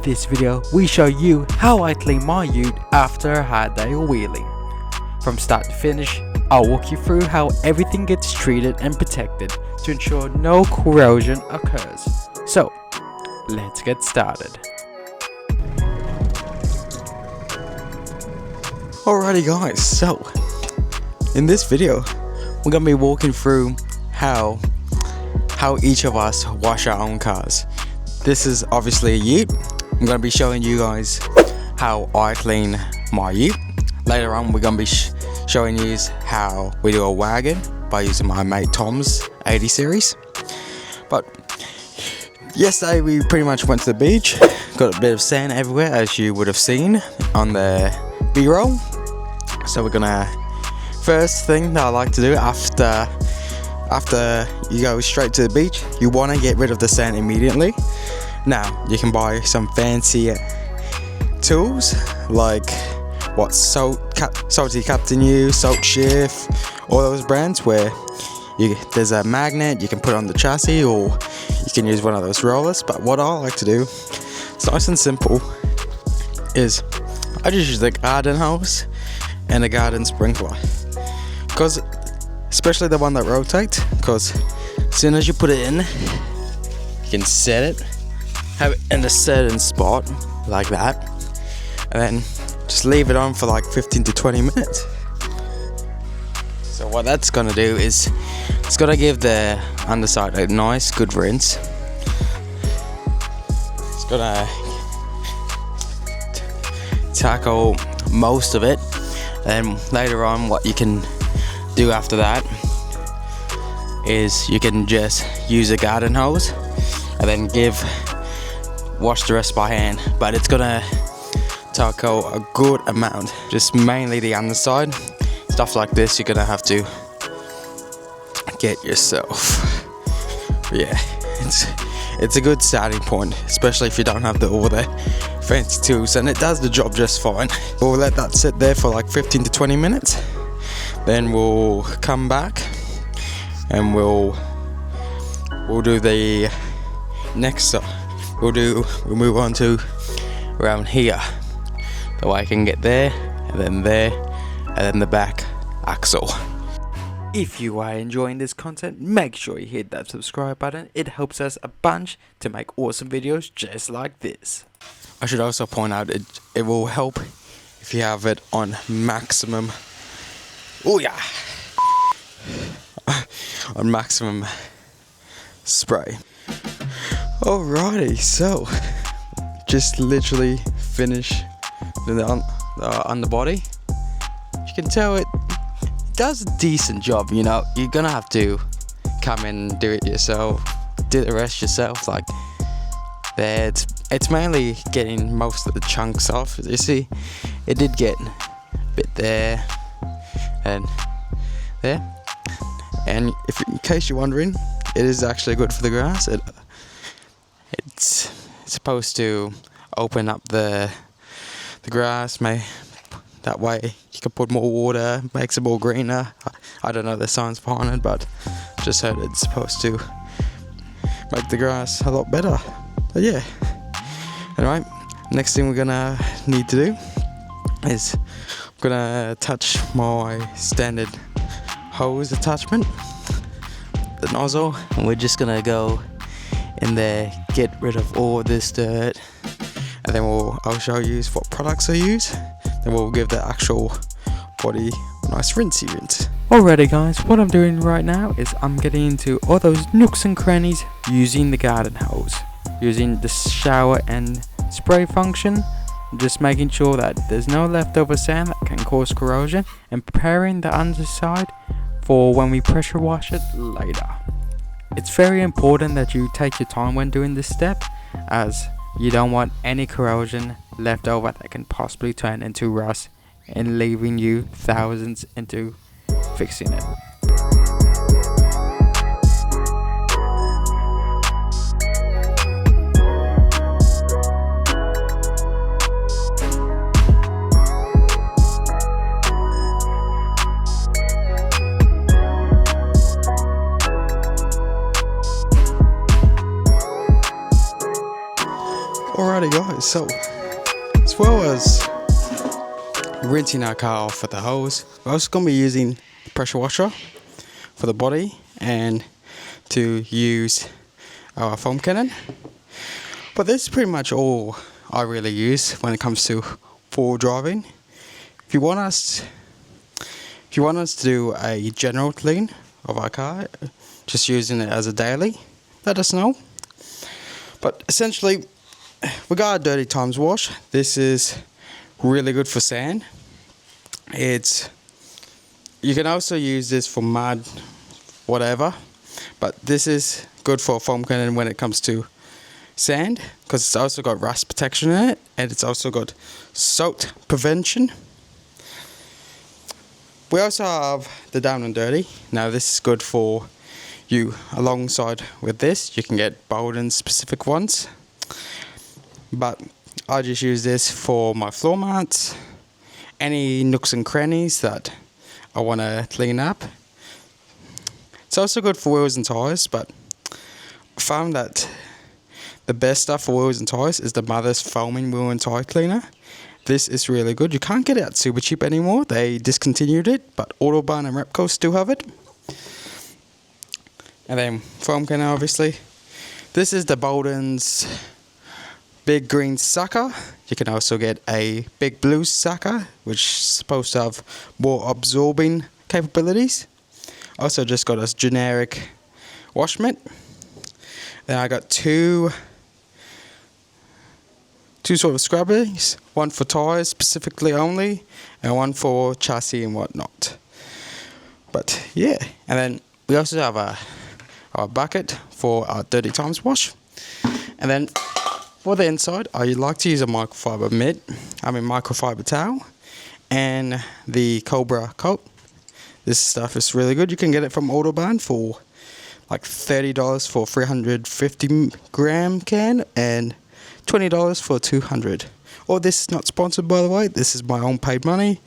this video, we show you how I clean my ute after a hard day of wheeling. From start to finish, I'll walk you through how everything gets treated and protected to ensure no corrosion occurs. So, let's get started. Alrighty guys, so in this video we're gonna be walking through how each of us wash our own cars. This is obviously a ute. I'm gonna be showing you guys how I clean my ute. Later on we're gonna be showing you how we do a wagon by using my mate Tom's 80 series. But yesterday we pretty much went to the beach, got a bit of sand everywhere as you would have seen on the B-roll. So we're gonna, first thing that I like to do after you go straight to the beach, you want to get rid of the sand immediately. Now you can buy some fancy tools like Salty Captain use, Salt Shift, all those brands where there's a magnet you can put on the chassis, or you can use one of those rollers. But what I like to do, it's nice and simple, is I just use the garden hose and a garden sprinkler, because especially the one that rotates, because as soon as you put it in, you can set it, have it in a certain spot like that, and then just leave it on for like 15 to 20 minutes. So what that's gonna do is it's gonna give the underside a nice good rinse. It's gonna tackle most of it. And later on, what you can do after that is you can just use a garden hose and then wash the rest by hand. But it's gonna tackle a good amount, just mainly the underside. Stuff like this you're gonna have to get yourself. Yeah, it's a good starting point, especially if you don't have all the fancy tools, and it does the job just fine. We'll let that sit there for like 15 to 20 minutes. Then we'll come back and we'll do the next. We'll move on to around here. The way I can get there, and then there, and then the back axle. If you are enjoying this content, make sure you hit that subscribe button. It helps us a bunch to make awesome videos just like this. I should also point out it will help if you have it on maximum. Oh yeah, on maximum spray. Alrighty, so just literally finish on the body. You can tell it does a decent job. You know, you're gonna have to come in and do it yourself, do the rest yourself. Like that, it's mainly getting most of the chunks off. You see, it did get a bit there and there. And in case you're wondering, it is actually good for the grass. It's supposed to open up the grass, that way you can put more water, makes it more greener. I don't know the science behind it, but just heard it's supposed to make the grass a lot better. But yeah, anyway, next thing we're gonna need to do is I'm gonna attach my standard hose attachment, the nozzle, and we're just gonna go in there, get rid of all this dirt, and then I'll show you what products I use. Then we'll give the actual body a nice rinse. Alrighty guys, what I'm doing right now is I'm getting into all those nooks and crannies using the garden hose, using the shower and spray function, just making sure that there's no leftover sand that can cause corrosion, and preparing the underside for when we pressure wash it later. It's very important that you take your time when doing this step, as you don't want any corrosion left over that can possibly turn into rust and leaving you thousands into fixing it. Alrighty guys, So, as well as rinsing our car off with the hose, we're also going to be using the pressure washer for the body and to use our foam cannon. But this is pretty much all I really use when it comes to full driving. If you want us to do a general clean of our car, just using it as a daily, let us know. But essentially, we got a Dirty Times wash. This is really good for sand. You can also use this for mud, whatever, but this is good for a foam cannon when it comes to sand, because it's also got rust protection in it, and it's also got soot prevention. We also have the Down and Dirty. Now this is good for you. Alongside with this, you can get Bolden specific ones, but I just use this for my floor mats, any nooks and crannies that I want to clean up. It's also good for wheels and tires, but I found that the best stuff for wheels and tires is the Mother's foaming wheel and tire cleaner. This is really good. You can't get it out super cheap anymore. They discontinued it, but Autobahn and Repco still have it. And then foam cannon, obviously. This is the Bolden's Big Green Sucker. You can also get a Big Blue Sucker, which is supposed to have more absorbing capabilities. Also just got a generic wash mitt. Then I got two sort of scrubbers, one for tires specifically only, and one for chassis and whatnot. But yeah, and then we also have our bucket for our Dirty Times wash. And then for the inside, I like to use a microfiber towel and the Cobra coat. This stuff is really good. You can get it from Autobahn for like $30 for a 350 gram can and $20 for 200. Oh, this is not sponsored, by the way. This is my own paid money,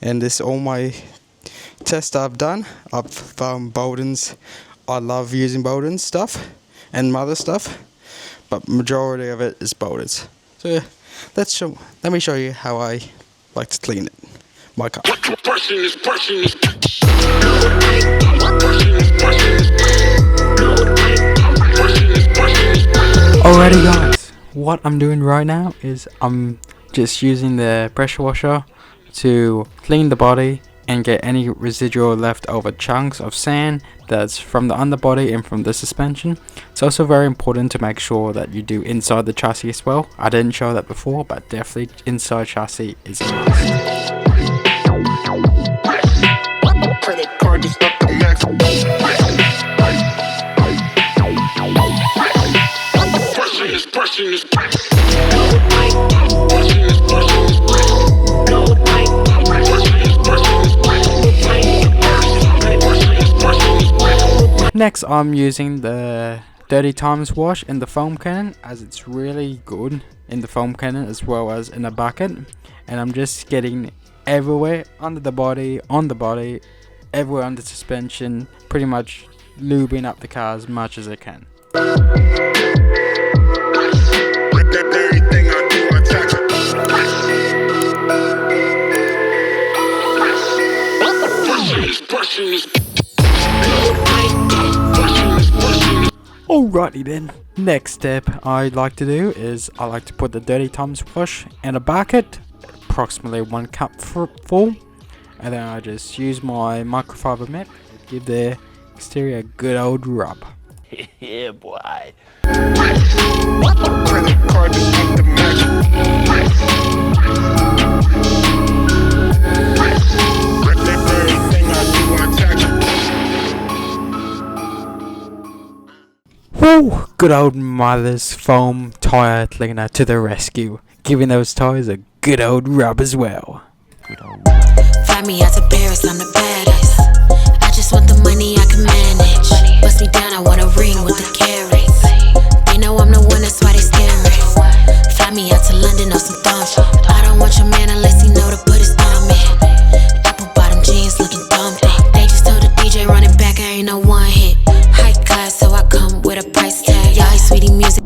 and this is all my tests I've done. I've found Bolden's. I love using Bolden's stuff and Mother stuff, but majority of it is Bolden's. So yeah, let me show you how I like to clean it. My car. Alrighty guys, what I'm doing right now is I'm just using the pressure washer to clean the body and get any residual leftover chunks of sand that's from the underbody and from the suspension. It's also very important to make sure that you do inside the chassis as well. I didn't show that before, but definitely inside chassis is a must. Next, I'm using the Dirty Times wash in the foam cannon, as it's really good in the foam cannon as well as in a bucket. And I'm just getting everywhere under the body, on the body, everywhere on the suspension, pretty much lubing up the car as much as I can. Alrighty then, next step I like to do is I like to put the Dirty Times wash in a bucket, approximately 1 cup full, and then I just use my microfiber mat to give the exterior a good old rub. Yeah, boy. Woo! Good old Mother's foam tire cleaner to the rescue, giving those tires a good old rub as well. Fly me out to Paris, I'm the baddest. I just want the money I can manage. Bust me down, I want a ring with the carrots. They know I'm the one, that's why they staring. Fly me out to London on some thumb. I don't want your man unless he know to put his thumb in. Apple bottom jeans looking dumpy. They just told the DJ run it back, I ain't no one hit. High class, so I come with a price tag. Y'all sweetie music.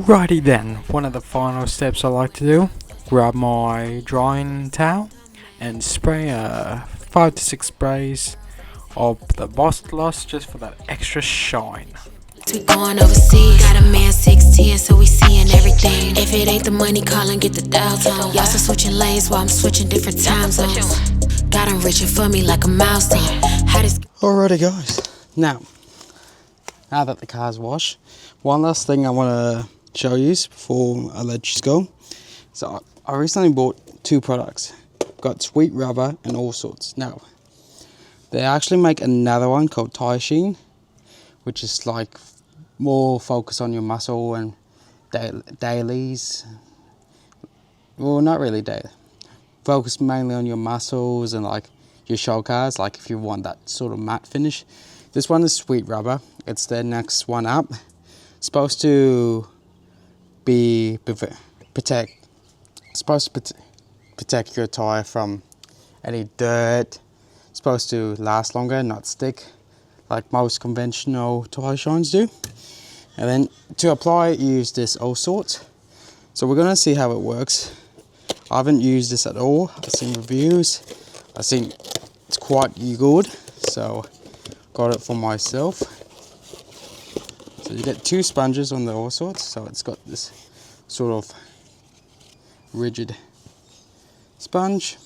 Alrighty then, one of the final steps I like to do, grab my drying towel and spray 5 to 6 sprays of the Boss Gloss just for that extra shine. We going overseas. Got a man 6'10", so we seeing everything. If it ain't the money, call and get the dial tone. Y'all still switching lanes while I'm switching different time zones. Got 'em reaching for me like a milestone. How this Alrighty guys, now that the car's washed, one last thing I want to show you before I let you go. So I recently bought 2 products. Got Sweet Rubber and All Sorts. Now, they actually make another one called Tire Sheen, which is like more focused on your muscle and dailies. Well, not really daily. Focus mainly on your muscles and like your show cars, like if you want that sort of matte finish. This one is Sweet Rubber. It's the next one up. Supposed to be protect your tire from any dirt. Supposed to last longer, not stick like most conventional tire shines do. And then to apply it, use this All Sorts. So we're gonna see how it works. I haven't used this at all. I've seen reviews. I've seen it's quite good, so got it for myself. So you get 2 sponges on the All Sorts, so it's got this sort of rigid sponge.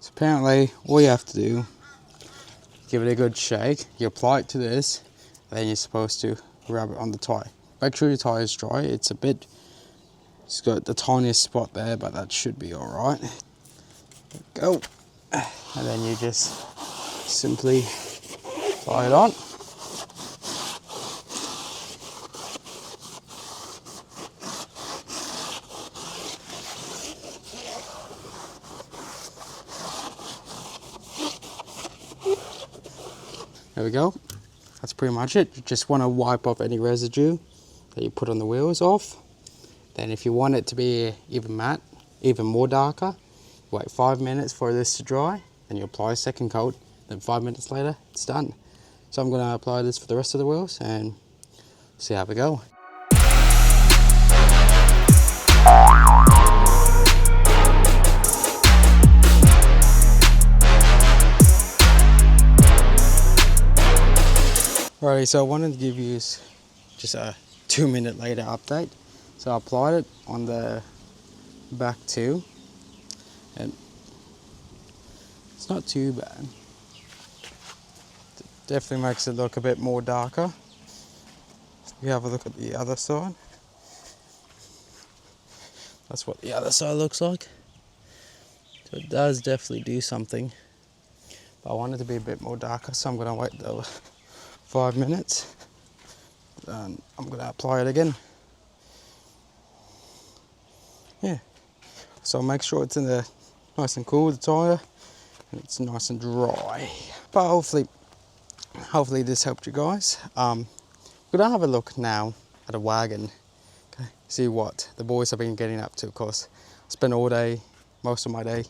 So apparently all you have to do, give it a good shake, you apply it to this, then you're supposed to rub it on the tyre. Make sure your tyre is dry. It's got the tiniest spot there, but that should be alright. Go. And then you just simply apply it on. There we go. That's pretty much it. You just want to wipe off any residue that you put on the wheels off. Then if you want it to be even matte, even more darker, wait 5 minutes for this to dry, then you apply a second coat, then 5 minutes later, it's done. So I'm going to apply this for the rest of the wheels and see how we go. Alrighty, so I wanted to give you just a 2 minute later update. So I applied it on the back too, and it's not too bad. It definitely makes it look a bit more darker. If you have a look at the other side, that's what the other side looks like. So it does definitely do something, but I want it to be a bit more darker, so I'm going to wait the 5 minutes, and I'm going to apply it again. Yeah, so make sure it's in there nice and cool, the tyre, and it's nice and dry. But hopefully this helped you guys. We're going to have a look now at a wagon, okay, see what the boys have been getting up to. Of course, I spent most of my day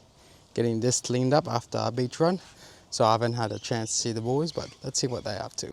getting this cleaned up after our beach run, so I haven't had a chance to see the boys, but let's see what they're up to.